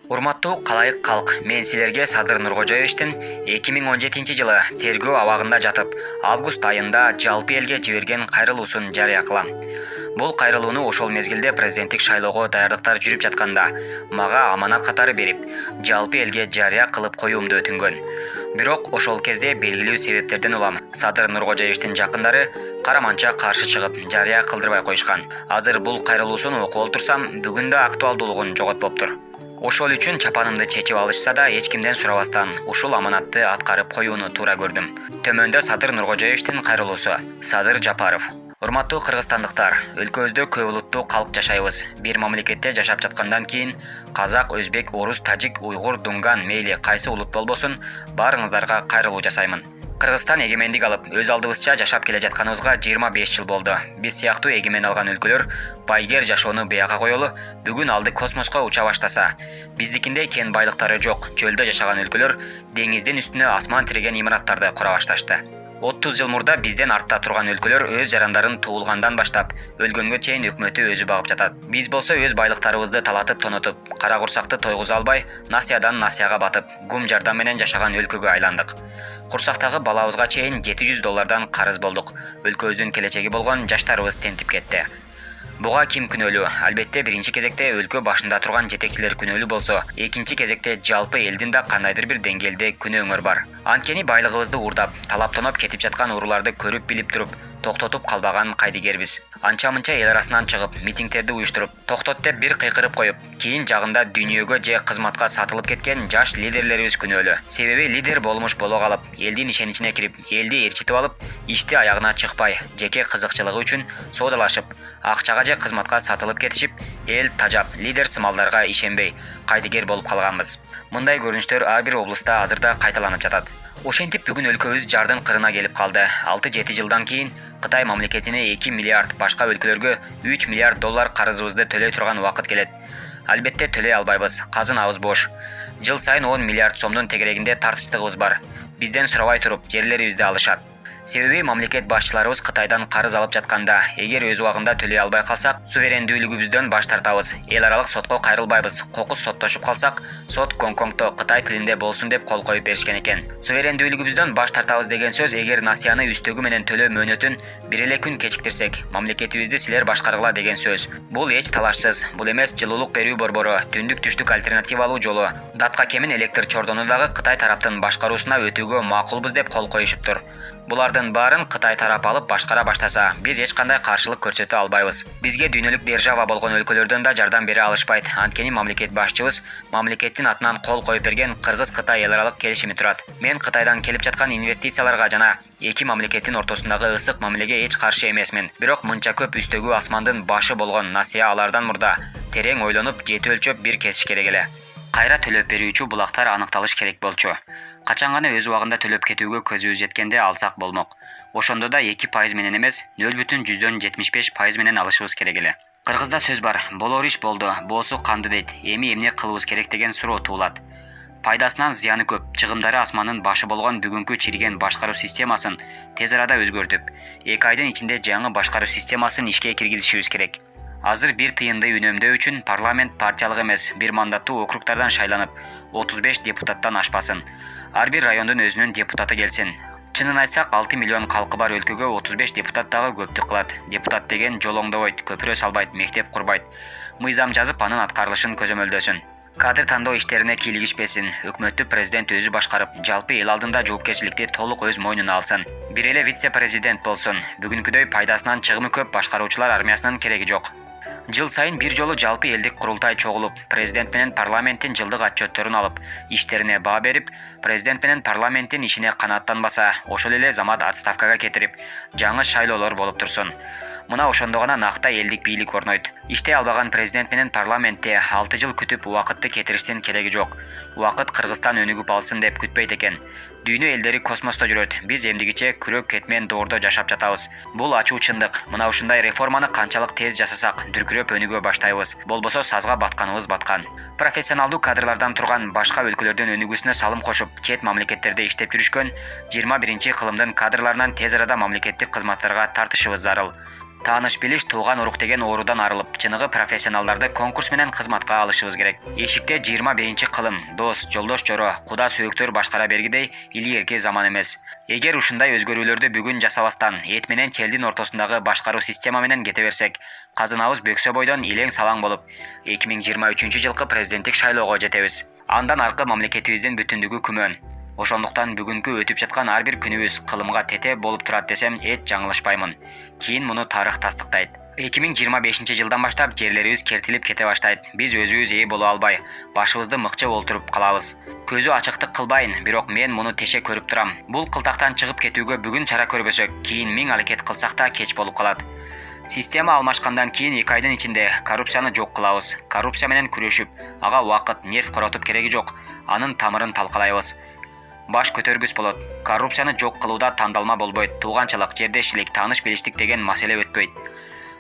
Урматтуу калайык калк, мен силерге Садыр Нуркожоевичтин 2017-жылы тергөө абагында жатып, август айында жалпы элге жиберген кайрылуусун жарыя кылам. Бул кайрылууну ошол мезгилде президенттик шайлоого даярдыктар жүрүп жатканда мага аманат катары берип, жалпы элге жарыя кылып коюумду өтүнгөн. Бирок ошол кезде белгилүү себептерден улам Садыр Нуркожоевичтин жакындары караманча каршы чыгып, жарыя кылдырбай коюшкан. Азыр бул кайрылуусун окуп отурсам, бүгүн да актуалдуулугун жоготпоптур. Ошол үчүн чапанымды чечип алышса да эч кимден сурабастан ушул аманатты аткарып коюуну туура көрдүм. Төмөндө Садыр Нуркожоевичтин кайрылуусу. Садыр Жапаров. Урматтуу кыргызстандыктар, өлкөбүздө көп улуттуу калк жашайбыз. Бир мамлекетте жашап жаткандан кийин казак, өзбек, орус, тажик, уйгур, дунган мейли кайсы улут болбосун, баарыңыздарга кайрылуу жасаймын. Кыргызстан эгемендик алып, өз алдыбызча жашап келе жатканыбызга 25 жыл болду. Биз сыяктуу эгемен алган өлкөлөр байгер жашоону бияка коелу, бүгүн алды космоско уча баштаса, биздикиндей кен байлыктары жок, чөлдө жашаган өлкөлөр деңиздин үстүнө асман тиреген имараттарды кура башташты. 30 жыл мурда бизден артта турган өлкөлөр өз жарандарын туулгандан баштап өлгөнгө чейин өкмөтү өзү багып жатат. Биз болсо өз байлыктарыбызды талатып тонотуп, кара курсакты тойгуза албай, насыядан насыяга батып, гум жардам менен жашаган өлкөгө айландык. Курсактагы балабызга чейин $700 карыз болдук. Өлкөбүздүн келечеги болгон жаштарыбыз тентип кетти. Буга ким күнөөлүү? Албетте биринчи кезекте өлкө башында турган жетекчилер күнөөлүү болсо, экинчи кезекте жалпы элдин да кандайдыр бир деңгээлде күнөөңөр бар. Анткени байлыгыбызды уурдап, талаптанып кетип жаткан урууларды көрүп билип туруп, токтотуп калбаган кайдыгербиз. Анча-мынча эл арасынан чыгып, митингдерди уюштуруп, токтот деп бир кыйкырып коюп, кийин жагында дүйнөгө же кызматка сатылып кеткен жаш лидерлерибиз күнөөлүү. Себеби лидер болмуш боло калып, элдин ишеничине кирип, элди ээрчитип алып, ишти аягына чыкпай, жеке кызыкчылыгы үчүн соодалашып, акчага же кызматка сатылып кетишип, эл тажап, лидер сымалдарга ишенбей, кайдыгер болуп калганбыз. Мындай көрүнүштөр ар бир облуста азырда кайталанып жатат. Ошентип бүгүн өлкөбүз жардын кырына келип калды. 6-7 жылдан кийин Кытай мамлекетине 2 миллиард, башка өлкөлөргө $3 миллиард карызыбызды төлөй турган убакыт келет. Албетте төлөй албайбыз, казынабыз бош. Жыл сайын 10 миллиард сомдун тегерегинде тартыштыгыбыз бар. Бизден сурабай туруп, жерлерибизди алышат. Себеби мамлекет башчыларыбыз Кытайдан карыз алып жатканда, эгер өз убагында төлөй албай калсак, суверендүүлүгүбүздөн баш тартабыз. Эл аралык сотко кайрылбайбыз. Кокус соттошуп калсак, сот Гонконгдо Кытай тилинде болсун деп кол коюп беришкен экен. Суверендүүлүгүбүздөн баш тартабыз деген сөз, эгер насыяны үстөгү менен төлөө мөөнөтүн бир эле күн кечиктирсек, мамлекетибизди силер башкаргыла деген сөз. Бул эч талашсыз. Бул эмес жылуулук берүү борбору, түндүк-түштүк альтернативалуу жолу, датка кемин электр чордону дагы Кытай тараптын башкаруусуна өтүүгө макулбуз деп кол коюшуптур. Булардын баарын Кытай тарап алып башкара баштаса, биз эч кандай каршылык көрсөтө албайбыз. Бизге дүйнөлүк держава болгон өлкөлөрдөн да жардам бере алышпайт. Анткени мамлекет башчыбыз мамлекеттин атынан кол коюп берген Кыргыз-Кытай эл аралык келишими турат. Мен Кытайдан келип жаткан инвестицияларга жана эки мамлекеттин ортосундагы ысык мамилеге эч каршы эмесмин. Бирок мынча көп үстөгү асмандын башы болгон насыя алардан мурда терең ойлонуп, жети өлчөп бир кесиш керек эле. Кайра төлөп берүүчү булактар аныкталыш керек болчу. Качан гана өз убагында төлөп кетүүгө көзүбүз жеткенде алсак болмок. Ошондо да 2% менен эмес, 0,75% менен алышыбыз керек эле. Кыргызда сөз бар, болор иш болду, боосу канды дейт. Эми эмне кылыбыз керек деген суроо туулат. Пайдасынан зыяны көп, чыгымдары асмандын башы болгон бүгүнкү чириген башкаруу системасын тез арада өзгөртүп, 2 айдын ичинде жаңы башкаруу системасын ишке киргизишибиз керек. Азыр бир тыйынды үнөмдөө үчүн парламент партиялык эмес, бир мандаттуу округтардан шайланып, 35 депутаттан ашпасын. Ар бир райондун өзүнүн депутаты келсин. Чынын айтсак, 6 миллион калкы бар өлкөгө 35 депутат дагы көптүк кылат. Депутат деген жол оңдобойт, көпүрө салбайт, мектеп курбайт. Мыйзам жазып, анын аткарылышын көзөмөлдөсүн. Кадр тандоо иштерине кийлигишпесин, өкмөттү президент өзү башкарып, жалпы эл алдында жоопкерчиликти толук өз мойнуна алсын. Бир эле вице-президент болсун. Бүгүнкүдөй пайдасынан чыгымы көп башкаруучулар армиясынын кереги жок. Жыл сайын бир жолу жалпы элдик курултай чогулуп, президент менен парламенттин жылдык отчетторун алып, иштерине баа берип, президент менен парламенттин ишине канааттанбаса, ошол эле замат отставкага кетирип, жаңы шайлоолор болуп турсун. Мына ошондо гана накта элдик бийлик орнойт. Иштей албаган президент менен парламентте 6 жыл күтүп убакытты кетириштин кереги жок. Убакыт Кыргызстан өнүгүп алсын деп күтпөйт экен. Дүйнө элдери космосто жүрөт. Биз эмдигиче күрөк кетмен доордо жашап жатабыз. Бул ачуу чындык. Мына ушундай реформаны канчалык тез жасасак, дүркүрөп өнүгө баштайбыз. Болбосо сазга батканыбыз баткан. Профессионалдуу кадрлардан турган башка өлкөлөрдүн өнүгүүсүнө салым кошуп, чет мамлекеттерде иштеп жүрүшкөн 21 кылымдын кадрларынан тез арада мамлекеттик кызматтарга тартышыбыз зарыл. Тааныш билиш тууган урук деген оорудан арылып, чыныгы профессионалдарды конкурс менен кызматка алышыбыз керек. Эшикте 21 кылым, дос, жолдош жоро, куда сөөктөр башкара бергидей илгерки заман эмес. Эгер ушундай өзгөрүүлөрдү бүгүн жасабастан, эт менен челдин ортосундагы башкаруу система менен кете берсек, казынабыз бөксө бойдон илең салаң болуп, 2023 жылкы президенттик шайлоого жетебиз. Андан аркы мамлекетибиздин бүтүндүгү күмөн. Ошондуктан бүгүнкү өтүп жаткан ар бир күнүбүз кылымга тете болуп турат десем, эч жаңылышпаймын. Кийин муну тарых тастыктайт. 2025 жылдан баштап жерлерибиз кертилип кете баштайт. Биз өзүбүз ээ боло албай, башыбызды мыкчып олтуруп калабыз. Көзү ачыктык кылбайын, бирок мен муну теше көрүп турам. Бул кылтактан чыгып кетүүгө бүгүн чара көрбөсөк, кийин миң аракет кылсак да кеч болуп калат. Система алмашкандан кийин 2 айдын ичинде коррупцияны жок кылабыз. Коррупция менен күрөшүп, ага убакыт, нерв коротуп кереги жок. Анын тамырын талкалайбыз. Баш көтөргүс болот. Коррупцияны жок кылууда тандалма болбойт. Тууганчылык, жердешчилик, тааныш билиштик деген маселе өтпөйт.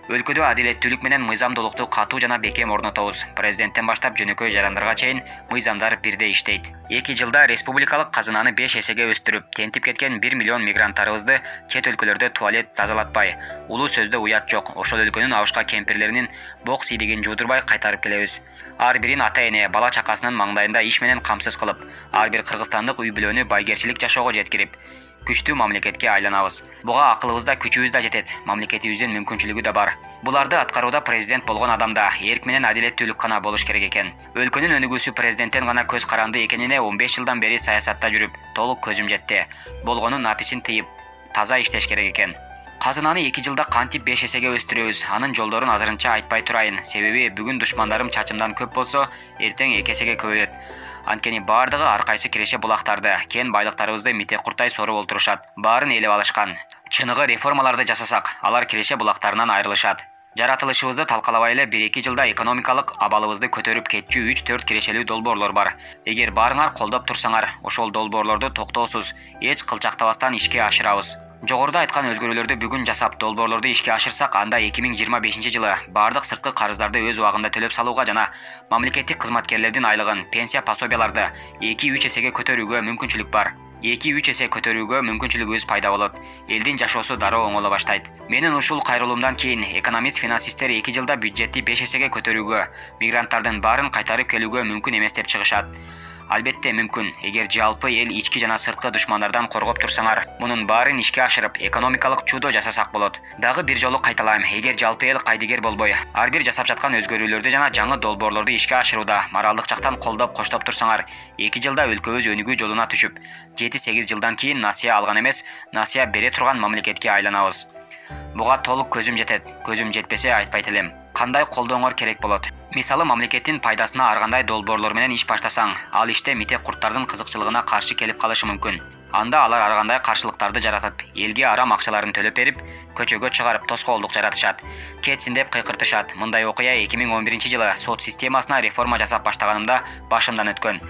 Өлкөдө адилеттүүлүк менен мыйзамдуулукту катуу жана бекем орнотобуз. Президенттен баштап жөнөкөй жарандарга чейин мыйзамдар бирдей иштейт. 2 жылда республикалык казынаны 5 эсеге өстүрүп, тентип кеткен 1 миллион мигранттарыбызды чет өлкөлөрдө туалет тазалатпай, улуу сөздө уят жок, ошол өлкөнүн абышка кемпирлеринин бок сийдигин жуудурбай кайтарып келебиз. Ар бирин ата-эне бала чакасынын маңдайында иш менен камсыз кылып, ар бир кыргызстандык үй бүлөнү байгерчилик жашоого жеткирип, күчтүү мамлекетке айланабыз. Буга акылыбыз да күчүбүз да жетет, мамлекетибиздин мүмкүнчүлүгү да бар. Буларды аткарууда президент болгон адамда эрк менен адилеттүүлүк гана болуш керек экен. Өлкөнүн өнүгүүсү президенттен гана көз каранды экенине 15 жылдан бери саясатта жүрүп, толук көзүм жетти. Болгонун написин тыйып, таза иштеш керек экен. Казынаны 2 жылда кантип 5 эсеге өстүрөбүз? Анын жолдорун азырынча айтпай турайын. Себеби бүгүн душмандарым чачымдан көп болсо, эртең 2 эсеге көбөйөт. Анткени бардыгы ар кайсы киреше булактарды, кен байлыктарыбызды митек куртай соруп олтурушат. Баарын ээлеп алышкан. Чыныгы реформаларды жасасак, алар киреше булактарынан айрылышат. Жаратылышыбызды талкалабай эле 1-2 жылда экономикалык абалыбызды көтөрүп кетчү 3-4 кирешелүү долбоорлор бар. Эгер баарыңар колдоп турсаңар, ошол долбоорлорду токтоосуз, эч кылчактабастан ишке ашырабыз. Жогоруда айткан өзгөрүүлөрдү бүгүн жасап, долбоорлорду ишке ашырсак, анда 2025 жылы бардык сырткы карыздарды өз убагында төлөп салууга жана мамлекеттик кызматкерлердин айлыгын, пенсия пособияларды 2-3 эсеге көтөрүүгө мүмкүнчүлүк бар. 2-3 эсе көтөрүүгө мүмкүнчүлүгүбүз пайда болот. Элдин жашоосу дароо оңоло баштайт. Менин ушул кайрылуумдан кийин экономист-финансисттер 2 жылда бюджетти 5 эсеге көтөрүүгө, мигранттардын баарын кайтарып келүүгө мүмкүн эмес деп чыгышат. Албетте мүмкүн. Эгер жалпы эл ички жана сырткы душмандардан коргоп турсаңар, мунун баарын ишке ашырып, экономикалык чудо жасасак болот. Дагы бир жолу кайталайм, эгер жалпы эл кайдыгер болбой, ар бир жасап жаткан өзгөрүүлөрдү жана жаңы долбоорлорду ишке ашырууда моралдык жактан колдоп коштоп турсаңар, 2 жылда өлкөбүз өнүгүү жолуна түшүп, 7-8 жылдан кийин насыя алган эмес, насыя бере турган мамлекетке айланабыз. Буга толук көзүм жетет. Көзүм жетпесе айтпайт элем. Кандай колдооңор керек болот? Мисалы, мамлекеттин пайдасына ар кандай долбоорлор менен иш баштасаң, ал иште митек курттардын кызыкчылыгына каршы келип калышы мүмкүн. Анда алар ар кандай каршылыктарды жаратып, элге арам акчаларын төлөп берип, көчөгө чыгарып тоскоолдук жаратышат. Кетсин деп кыйкыртышат. Мындай окуя 2011 жылы сот системасына реформа жасап баштаганымда башымдан өткөн.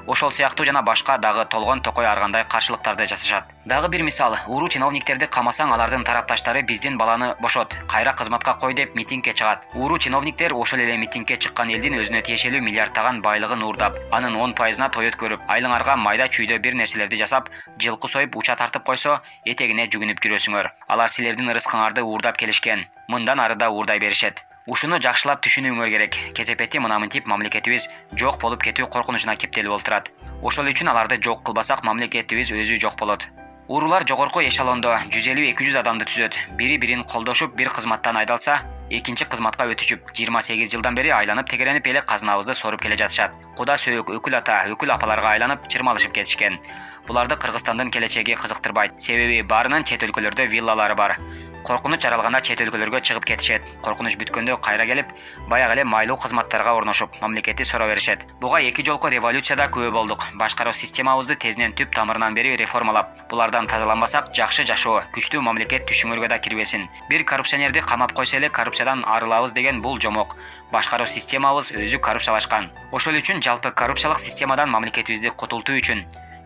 Ошол сыяктуу жана башка дагы толгон токой ар кандай каршылыктарды жасашат. Дагы бир мисал, уруу чиновниктерди камасаң, алардын тарапташтары биздин баланы бошот, кайра кызматка кой деп митингге чыгат. Уруу чиновниктер ошол эле митингге чыккан элдин өзүнө тиешелүү миллиардтаган байлыгын уурдап, анын 10%-на той өткөрүп, айлыңарга майда чүйдө бир нерселерди жасап, жылкы союп уча тартып койсо, этегине жүгүнүп жүрөсүңөр. Алар силердин ырыскыңарды уурдап келишкен. Мындан ары да уурдай беришет. Ушуну жакшылап түшүнүүңөр керек. Кезепети мына мынтип мамлекетибиз жок болуп кетүү коркунучуна кептелип олтурат. Ошол үчүн аларды жок кылбасак, мамлекетибиз өзү жок болот. Уруулар жогорку эшелондо 150-200 адамды түзөт. Бири-бирин колдошуп, бир кызматтан айдалса, экинчи кызматка өтүшүп, 28 жылдан бери айланып тегеренип эле казынабызды соруп келе жатышат. Куда сөөк, өкүл ата, өкүл апаларга айланып чырмалышып кетишкен. Буларды Кыргызстандын келечеги кызыктырбайт. Себеби баарынын чет өлкөлөрдө виллалары бар. Коркунуч жаралганда чет өлкөлөргө чыгып кетишет. Коркунуч бүткөндө кайра келип, баягы эле майлуу кызматтарга орношуп, мамлекетти сора беришет. Буга 2 жолку революцияда күбө болдук. Башкаруу системабызды тезинен түп тамырынан бери реформалап, булардан тазаланбасак, жакшы жашоо, күчтүү мамлекет түшүңөргө да кирбесин. Бир коррупционерди камап койсо эле коррупциядан арылабыз деген бул жомок. Башкаруу системабыз өзү коррупциялашкан. Ошол үчүн жалпы коррупциялык системадан мамлекетибизди кутултуу үчүн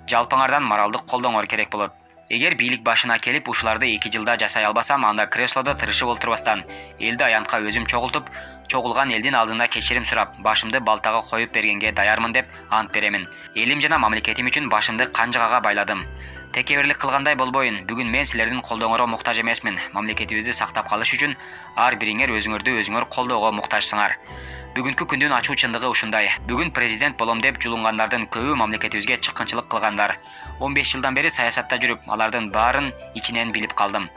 Жалпыңардан моралдык колдооңор керек болот. Эгер бийлик башына келип ушуларды 2 жылда жасай албасам, анда креслодо тырышып олтурбастан элди аянтка өзүм чогултуп, чогулган элдин алдында кечирим сурап, башымды балтага коюп бергенге даярмын деп ант беремин. Элим жана мамлекетим үчүн башымды канжыгага байладым. Текеберлик кылгандай болбоюн. Бүгүн мен силердин колдооңорго муктаж эмесмин. Мамлекетибизди сактап калыш үчүн ар бириңер өзүңөрдү өзүңөр колдоого муктажсыңар. Бүгүнкү күндүн ачуу чындыгы ушундай. Бүгүн президент болом деп жулунгандардын көбү мамлекетибизге чыккынчылык кылгандар. 15 жылдан бери саясатта жүрүп, алардын баарын ичинен билип калдым.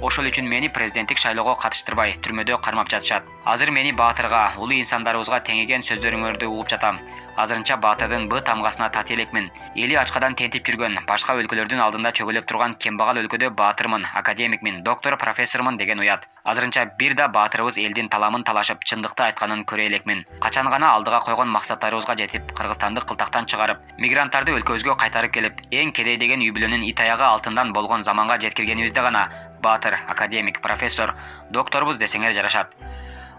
Ошол үчүн мени президенттик шайлоого катыштырбай, түрмөдө кармап жатышат. Азыр мени баатырга, улуу инсандарыбызга теңеген сөздөрүңөрдү угуп жатам. Азырынча баатырдын Б тамгасына тати элекмин. Эли ачкадан тентип жүргөн, башка өлкөлөрдүн алдында чөгөлөп турган кембагал өлкөдө баатырмын, академикмин, доктор, профессормун деген уят. Азырынча бир да баатырыбыз элдин таламын талашып, чындыкты айтканын көрө элекмин. Качан гана алдыга койгон максаттарыбызга жетип, Кыргызстанды кылтактан чыгарып, мигранттарды өлкөбүзгө кайтарып келип, эң кедей деген үй бүлөнүн итаягы алтындан болгон заманга жеткиргенибизде гана баатыр, академик, профессор, докторбуз десеңер жарашат.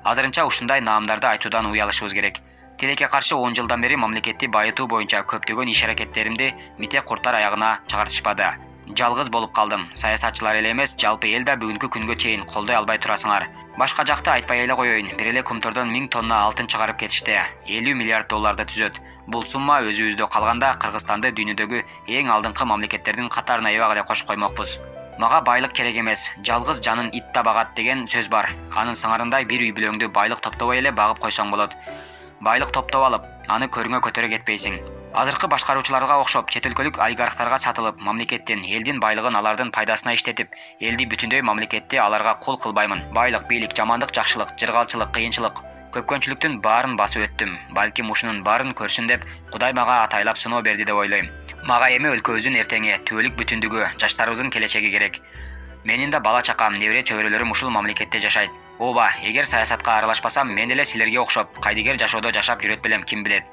Азырынча ушундай наамдарды айтуудан уялышыбыз керек. Тилекке каршы 10 жылдан бери мамлекетти байытуу боюнча көптөгөн иш-аракеттеримди мите курттар аягына чыгартышпады. Жалгыз болуп калдым. Саясатчылар эле эмес, жалпы эл да бүгүнкү күнгө чейин колдой албай турасыңар. Башка жакта айтпай эле коеюн. Бир эле Кумтордон 1000 тонна алтын чыгарып кетишти. 50 миллиард долларды түзөт. Бул сумма өзүбүздө калганда Кыргызстанды дүйнөдөгү эң алдыңкы мамлекеттердин катарына эбак эле кошуп коймокпуз. Мага байлык керек эмес, жалгыз жанын ит да багат деген сөз бар. Анын сыңарындай бир үй бүлөңдү байлык топтобой эле багып койсоң болот. Байлык топтоп алып, аны көрүңө көтөрө кетпейсиң. Азыркы башкаруучуларга окшоп, чет өлкөлүк олигархтарга сатылып, мамлекеттин, элдин байлыгын алардын пайдасына иштетип, элди бүтүндөй мамлекетти аларга кул кылбаймын. Байлык, бийлик, жамандык, жакшылык, жыргалчылык, кыйынчылык, көпкөнчүлүктүн баарын басып өттүм. Балким ушунун баарын көрсүн деп Кудай мага атайлап сыноо берди деп ойлойм. Мага эми өлкөбүздүн эртеңи, түбөлүк бүтүндүгү, жаштарыбыздын келечеги керек. Менин да бала чакам, небере чөбөрөлөрүм ушул мамлекетте жашайт. Ооба, эгер саясатка аралашпасам, мен деле силерге окшоп, кайдыгер жашоодо жашап жүрөт белем, ким билет.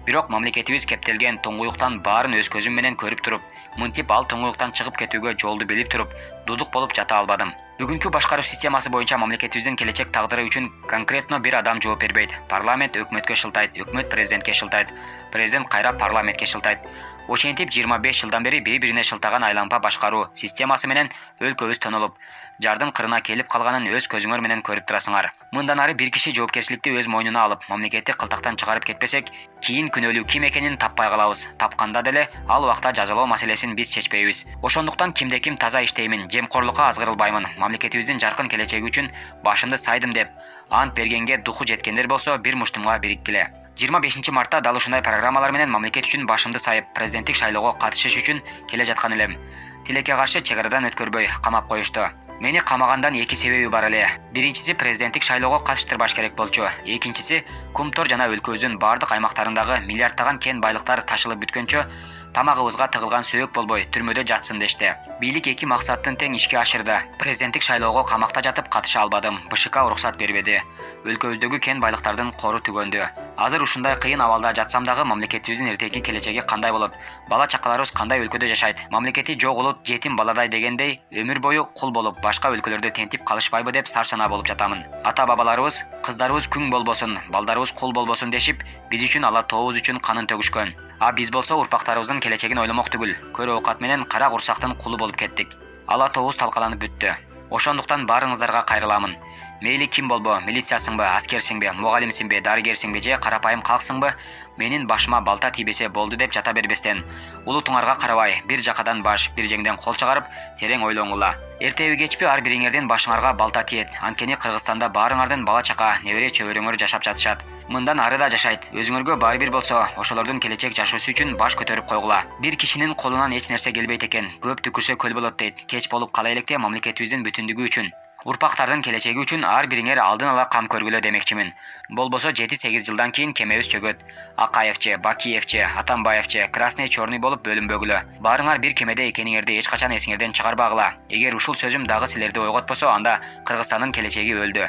Бирок мамлекетибиз кептелген туңгуюктан баарын өз көзүм менен көрүп туруп, мынтип ал туңгуюктан чыгып кетүүгө жолду билип туруп, дудук болуп жата албадым. Бүгүнкү башкаруу системасы боюнча мамлекетибиздин келечек тагдыры үчүн конкретно бир адам жооп бербейт. Парламент өкмөткө шылтайт, өкмөт президентке шылтайт, президент кайра парламентке шылтайт. Ошентип 25 жылдан бери бири-бирине шылтаган айлампа башкаруу системасы менен өлкөбүз тонолуп, жардын кырына келип калганын өз көзүңөр менен көрүп турасыңар. Мындан ары бир киши жоопкерчиликти өз мойнуна алып, мамлекетти кылтактан чыгарып кетпесек, кийин күнөөлүү ким экенин таппай калабыз. Тапканда деле ал убакта жазалоо маселесин биз чечпейбиз. Ошондуктан кимде-ким таза иштеймин, жемкорлукка азгырылбаймын. Мамлекетибиздин жаркын келечеги үчүн башымды сайдым деп ант бергенге духу жеткендер болсо бир муштумга бириктиле. 25 мартта дал ушундай программалар менен мамлекет үчүн башымды сайып, президенттик шайлоого катышыш үчүн келе жаткан элем. Тилекке каршы чек арадан өткөрбөй камап коюшту. Мени камагандан 2 себеби бар эле. Биринчиси президенттик шайлоого катыштырбаш керек болчу. Экинчиси Кумтор жана өлкөбүздүн бардык аймактарындагы миллиардтаган кен байлыктар ташылып бүткөнчө тамагыбызга тыгылган сөөк болбой түрмөдө жатсын дешти. Бийлик 2 максаттын тең ишке ашырды. Президенттик шайлоого камакта жатып катыша албадым. БШК уруксат бербеди. Өлкөбүздөгү кен байлыктардын кору түгөндү. Азыр ушундай кыйын абалда жатсам дагы мамлекетибиздин эртеки келечеги кандай болот? Бала чакаларыбыз кандай өлкөдө жашайт? Мамлекети жок улут жетим баладай дегендей, өмүр бою кул болуп, башка өлкөлөрдө тентип калышпайбы деп сарсанаа болуп жатамын. Ата бабаларыбыз кыздарыбыз күң болбосун, балдарыбыз кул болбосун дешип, биз үчүн ала тообуз үчүн канын төгүшкөн. А биз болсо урпактарыбыздын келечегин ойломок түгүл, көр оокат менен кара курсактын кулу болуп кеттик. Ала тообуз талкаланып бүттү. Ошондуктан баарыңыздарга кайрыламын. Мейли ким болбо, милициясыңбы, аскерсиңби, мугалимсиңби, дарыгерсиңби же карапайым калксыңбы, менин башыма балта тийбесе болду деп жата бербестен, улутуңарга карабай, бир жакадан баш, бир жеңден кол чыгарып, терең ойлоңула. Эртеби кечпи ар бириңердин башыңарга балта тиет. Анткени Кыргызстанда баарыңардын бала чака, небере чөбөрөңөр жашап жатышат. Мындан ары да жашайт. Өзүңөргө баары бир болсо, ошолордун келечек жашоосу үчүн баш көтөрүп койгула. Бир кишинин колунан эч нерсе келбейт экен. Көп түкүрсө көл болот дейт. Кеч болуп кала электе мамлекетибиздин бүтүндүгү үчүн, урпактардын келечеги үчүн ар бириңер алдын ала кам көргүлө демекчимин. Болбосо 7-8 жылдан кийин кемебиз чөгөт. Акаевче, Бакиевче, Атамбаевче, красный черный болуп бөлүнбөгүлө. Баарыңар бир кемеде экениңерди эч качан эсиңерден чыгарбагыла. Эгер ушул сөзүм дагы силерди ойготпосо, анда Кыргызстандын келечеги өлдү.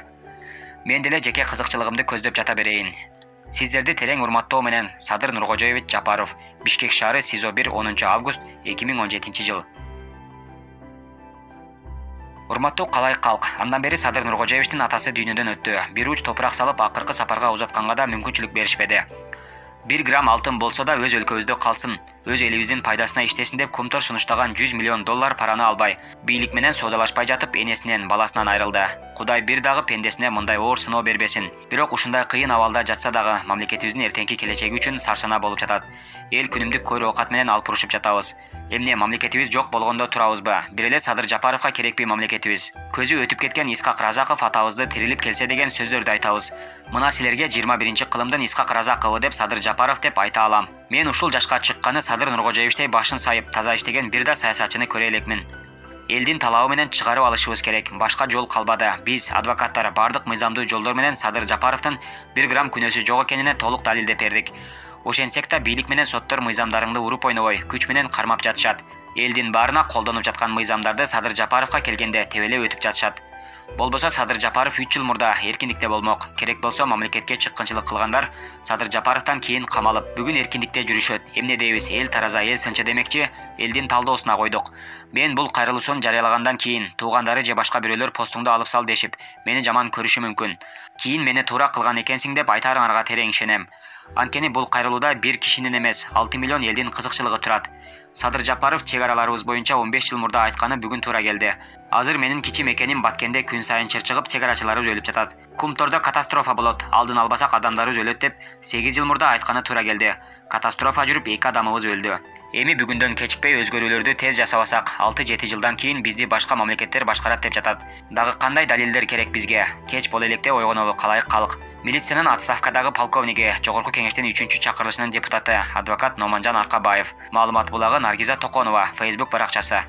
Мен деле жеке кызыкчылыгымды көздөп жата берейин. Сиздерди терең урматтоо менен, Садыр Нуркожоевич Жапаров, Бишкек шаары, СИЗО 1, 10 август 2017 жыл. Урматтуу калай калк, андан бери Садыр Нуркожоевичтин атасы дүйнөдөн өттү. Бир уч топурак салып акыркы сапарга узатканга да мүмкүнчүлүк беришпеди. 1 грамм алтын болсо да өз өлкөбүздө калсын, өз элибиздин пайдасына иштесин деп Кумтор сунуштаган 100 миллион доллар параны албай, бийлик менен соодалашпай жатып энесинен, баласынан айрылды. Кудай бир дагы пендесине мындай оор сыноо бербесин. Бирок ушундай кыйын абалда жатса дагы мамлекетибиздин эртеңки келечеги үчүн сарсанаа болуп жатат. Эл күнүмдүк койру оокат менен алпурушуп жатабыз. Эмне мамлекетибиз жок болгондо турабызбы? Бир эле Садыр Жапаровго керекпи мамлекетибиз? Көзү өтүп кеткен Исхак Разаков атабызды тирилип келсе деген сөздөрдү айтабыз. Мына силерге 21-кылымдын Исхак Разакову деп Садыр Жапаров деп айта алам. Мен ушул жашка чыкканы Садыр Нуркожоевичтей башын сайып, таза иштеген бир да саясатчыны көрө элекмин. Элдин талабы менен чыгарып алышыбыз керек. Башка жол калбады. Биз, адвокаттар, бардык мыйзамдуу жолдор менен Садыр Жапаровдун 1 грамм күнөөсү жок экенине толук далилдеп бердик. Ошентсек да бийлик менен соттор мыйзамдарыңды уруп ойнобой, күч менен кармап жатышат. Элдин баарына колдонуп жаткан мыйзамдарды Садыр Жапаровго келгенде тебелеп өтүп жатышат. Болбосо Садыр Жапаров 3 жыл мурда эркиндикте болмок. Керек болсо мамлекетке чыккынчылык кылгандар Садыр Жапаровдон кийин камалып, бүгүн эркиндикте жүрүшөт. Эмне дейбиз? Эл тараза, эл сынчы демекчи, элдин талдоосуна койдук. Мен бул кайрылуусун жарыялагандан кийин туугандары же башка бирөөлөр постуңду алып сал дешип, мени жаман көрүшү мүмкүн. Кийин мени туура кылган экенсиң деп айтаарыңарга терең ишенем. Анткени бул кайрылууда бир кишинин эмес, 6 миллион элдин кызыкчылыгы турат. Садыр Жапаров чек араларыбыз боюнча 15 жыл мурда айтканы бүгүн туура келди. Азыр менин кичи мекеним Баткенде күн сайын чырчыгып чек арачыларыбыз өлүп жатат. Кумтордо катастрофа болот, алдын албасак адамдарыбыз өлөт деп 8 жыл мурда айтканы туура келди. Катастрофа жүрүп 2 адамыбыз өлдү. Эми бүгүндөн кечикпей өзгөрүүлөрдү тез жасабасак, 6-7 жылдан кийин бизди башка мамлекеттер башкарат деп жатат. Дагы кандай далилдер керек бизге? Кеч боло электе ойгонолу калайык калк. Милициянын отставкадагы полковниги, Жогорку кеңештин 3-чакырылышынын депутаты, адвокат Номанжан Аркабаев. Маалымат булагы Наргиза Токонова, Facebook баракчасы.